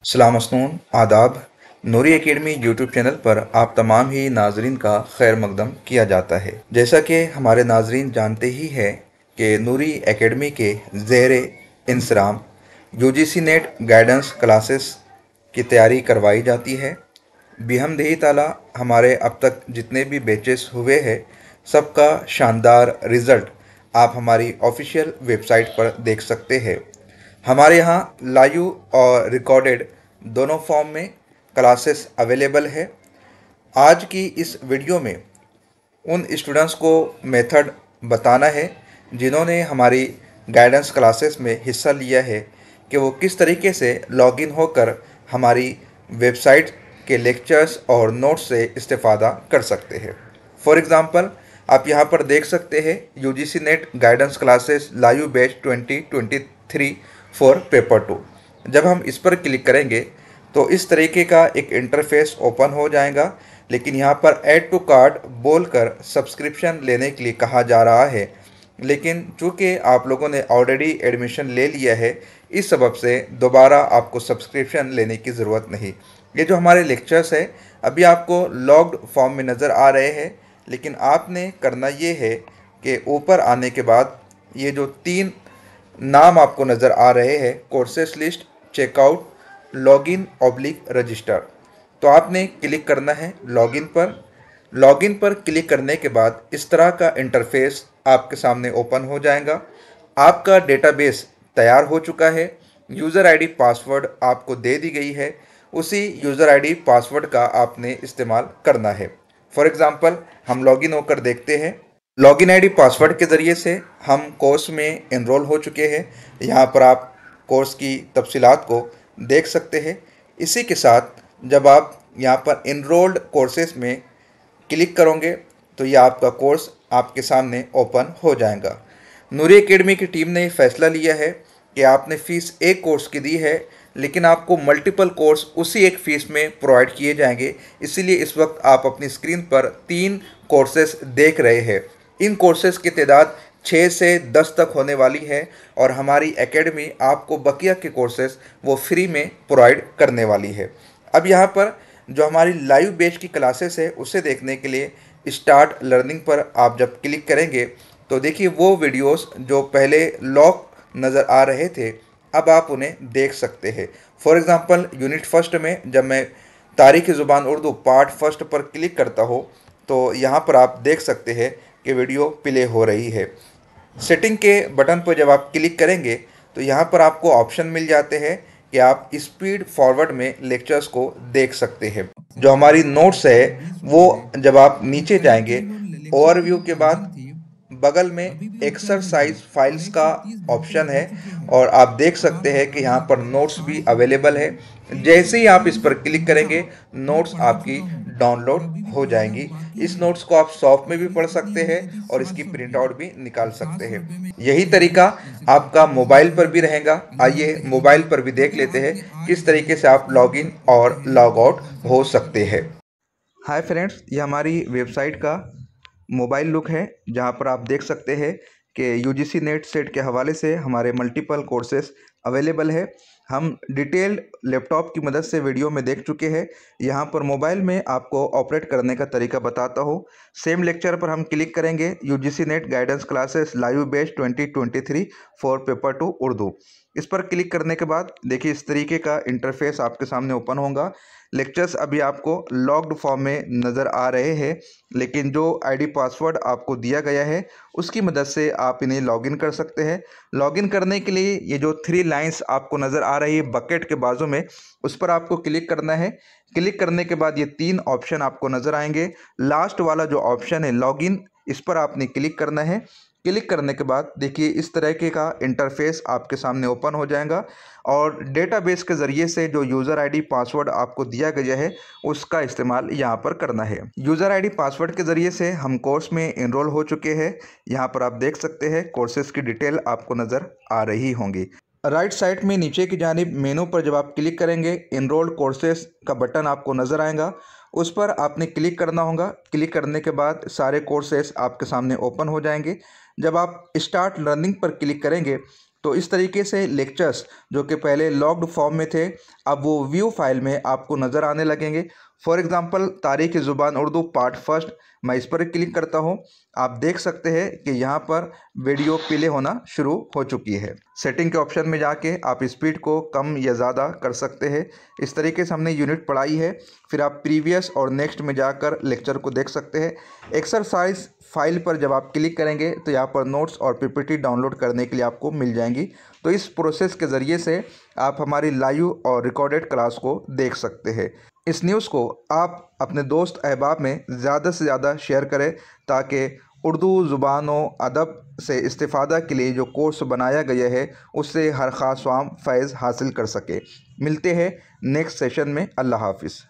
सलाम मसनून आदाब। नूरी academy YouTube channel पर आप तमाम ही नाजरीन का खैर मकदम किया जाता है। जैसा कि हमारे नाजरीन जानते ही है कि नूरी एकेडमी के ज़ेरे इंसराम यूजीसी नेट गाइडेंस क्लासेस की तैयारी करवाई जाती है। बिहमदिही ताला हमारे अब तक जितने भी बैचेस हुए हैं सबका शानदार रिज़ल्ट आप हमारी ऑफिशियल वेबसाइट पर देख सकते हैं। हमारे यहाँ लाइव और रिकॉर्डेड दोनों फॉर्म में क्लासेस अवेलेबल है। आज की इस वीडियो में उन स्टूडेंट्स को मेथड बताना है जिन्होंने हमारी गाइडेंस क्लासेस में हिस्सा लिया है कि वो किस तरीके से लॉगिन होकर हमारी वेबसाइट के लेक्चर्स और नोट्स से इस्तेफ़ादा कर सकते हैं। फॉर एग्ज़ाम्पल आप यहाँ पर देख सकते हैं UGC net guidance classes live batch 2023 for paper 2। जब हम इस पर क्लिक करेंगे तो इस तरीके का एक इंटरफेस ओपन हो जाएगा, लेकिन यहाँ पर ऐड टू कार्ट बोलकर सब्सक्रिप्शन लेने के लिए कहा जा रहा है। लेकिन चूँकि आप लोगों ने ऑलरेडी एडमिशन ले लिया है, इस सबब से दोबारा आपको सब्सक्रिप्शन लेने की ज़रूरत नहीं। ये जो हमारे लेक्चर्स है अभी आपको लॉग्ड फॉर्म में नज़र आ रहे हैं, लेकिन आपने करना ये है कि ऊपर आने के बाद ये जो 3 नाम आपको नज़र आ रहे हैं, courses list, checkout, login oblique register, तो आपने क्लिक करना है लॉगिन पर। लॉगिन पर क्लिक करने के बाद इस तरह का इंटरफेस आपके सामने ओपन हो जाएगा। आपका डेटाबेस तैयार हो चुका है। यूज़र आईडी पासवर्ड आपको दे दी गई है, उसी यूज़र आईडी पासवर्ड का आपने इस्तेमाल करना है। फॉर एग्ज़ाम्पल हम लॉगिन होकर देखते हैं। लॉगिन आईडी पासवर्ड के ज़रिए से हम कोर्स में एनरोल हो चुके हैं। यहाँ पर आप कोर्स की तफसीलात को देख सकते हैं। इसी के साथ जब आप यहाँ पर एनरोल्ड कोर्सेज में क्लिक करोगे तो ये आपका कोर्स आपके सामने ओपन हो जाएगा। नूरी एकेडमी की टीम ने फैसला लिया है कि आपने फ़ीस एक कोर्स की दी है, लेकिन आपको मल्टीपल कोर्स उसी एक फ़ीस में प्रोवाइड किए जाएंगे। इसीलिए इस वक्त आप अपनी स्क्रीन पर 3 कोर्सेस देख रहे हैं। इन कोर्सेज की तादाद 6 से 10 तक होने वाली है और हमारी एकेडमी आपको बकिया के कोर्सेज वो फ्री में प्रोवाइड करने वाली है। अब यहाँ पर जो हमारी लाइव बैच की क्लासेस है उसे देखने के लिए स्टार्ट लर्निंग पर आप जब क्लिक करेंगे तो देखिए वो वीडियोस जो पहले लॉक नज़र आ रहे थे अब आप उन्हें देख सकते हैं। फॉर एग्ज़ाम्पल यूनिट फर्स्ट में जब मैं तारीख़ ज़ुबान उर्दू पार्ट फर्स्ट पर क्लिक करता हूँ तो यहाँ पर आप देख सकते हैं कि वीडियो प्ले हो रही है। सेटिंग के बटन पर जब आप क्लिक करेंगे तो यहाँ पर आपको ऑप्शन मिल जाते हैं कि आप स्पीड फॉरवर्ड में लेक्चर्स को देख सकते हैं। जो हमारी नोट्स है वो जब आप नीचे जाएंगे ओवरव्यू के बाद बगल में एक्सरसाइज फाइल्स का ऑप्शन है और आप देख सकते हैं कि यहाँ पर नोट्स भी अवेलेबल है। जैसे ही आप इस पर क्लिक करेंगे नोट्स आपकी डाउनलोड हो जाएंगी। इस नोट्स को आप सॉफ्ट में भी पढ़ सकते हैं और इसकी प्रिंट आउट भी निकाल सकते हैं। यही तरीका आपका मोबाइल पर भी रहेगा। आइए मोबाइल पर भी देख लेते हैं किस तरीके से आप लॉगिन और लॉग आउट हो सकते हैं। हाय फ्रेंड्स, ये हमारी वेबसाइट का मोबाइल लुक है जहाँ पर आप देख सकते हैं कि यूजीसी नेट सेट के हवाले से हमारे मल्टीपल कोर्सेस अवेलेबल है। हम डिटेल्ड लैपटॉप की मदद से वीडियो में देख चुके हैं। यहाँ पर मोबाइल में आपको ऑपरेट करने का तरीका बताता हूँ। सेम लेक्चर पर हम क्लिक करेंगे UGC net guidance classes live batch 2023 for paper 2 Urdu. इस पर क्लिक करने के बाद देखिए इस तरीके का इंटरफेस आपके सामने ओपन होगा। लेक्चर्स अभी आपको लॉक्ड फॉर्म में नज़र आ रहे हैं, लेकिन जो आईडी पासवर्ड आपको दिया गया है उसकी मदद से आप इन्हें लॉगिन कर सकते हैं। लॉगिन करने के लिए ये जो 3 लाइंस आपको नज़र आ रही है बकेट के बाजू में, उस पर आपको क्लिक करना है। क्लिक करने के बाद ये 3 ऑप्शन आपको नज़र आएंगे। लास्ट वाला जो ऑप्शन है लॉगिन, इस पर आपने क्लिक करना है। क्लिक करने के बाद देखिए इस तरीके का इंटरफेस आपके सामने ओपन हो जाएगा और डेटाबेस के ज़रिए से जो यूज़र आईडी पासवर्ड आपको दिया गया है उसका इस्तेमाल यहाँ पर करना है। यूज़र आईडी पासवर्ड के ज़रिए से हम कोर्स में एनरोल हो चुके हैं। यहाँ पर आप देख सकते हैं कोर्सेज की डिटेल आपको नज़र आ रही होंगी। राइट साइड में नीचे की जानिब मेनू पर जब आप क्लिक करेंगे एनरोल्ड कोर्सेज का बटन आपको नज़र आएगा, उस पर आपने क्लिक करना होगा। क्लिक करने के बाद सारे कोर्सेज आपके सामने ओपन हो जाएंगे। जब आप स्टार्ट लर्निंग पर क्लिक करेंगे तो इस तरीके से लेक्चर्स जो कि पहले लॉग्ड फॉर्म में थे, अब वो व्यू फाइल में आपको नज़र आने लगेंगे। फॉर एग्ज़ाम्पल तारीख़ ज़ुबान उर्दू पार्ट फर्स्ट, मैं इस पर क्लिक करता हूँ। आप देख सकते हैं कि यहाँ पर वीडियो प्ले होना शुरू हो चुकी है। सेटिंग के ऑप्शन में जाके आप स्पीड को कम या ज़्यादा कर सकते हैं। इस तरीके से हमने यूनिट पढ़ाई है। फिर आप प्रीवियस और नेक्स्ट में जाकर लेक्चर को देख सकते हैं। एक्सरसाइज फाइल पर जब आप क्लिक करेंगे तो यहाँ पर नोट्स और पीपीटी डाउनलोड करने के लिए आपको मिल जाएंगी। तो इस प्रोसेस के ज़रिए से आप हमारी लाइव और रिकॉर्डेड क्लास को देख सकते हैं। इस न्यूज़ को आप अपने दोस्त अहबाब में ज़्यादा से ज़्यादा शेयर करें ताकि उर्दू ज़ुबान व अदब से इस्तिफ़ादा के लिए जो कोर्स बनाया गया है उससे हर ख़ास फाम फैज़ हासिल कर सके। मिलते हैं नेक्स्ट सेशन में। अल्लाह हाफ़िज़।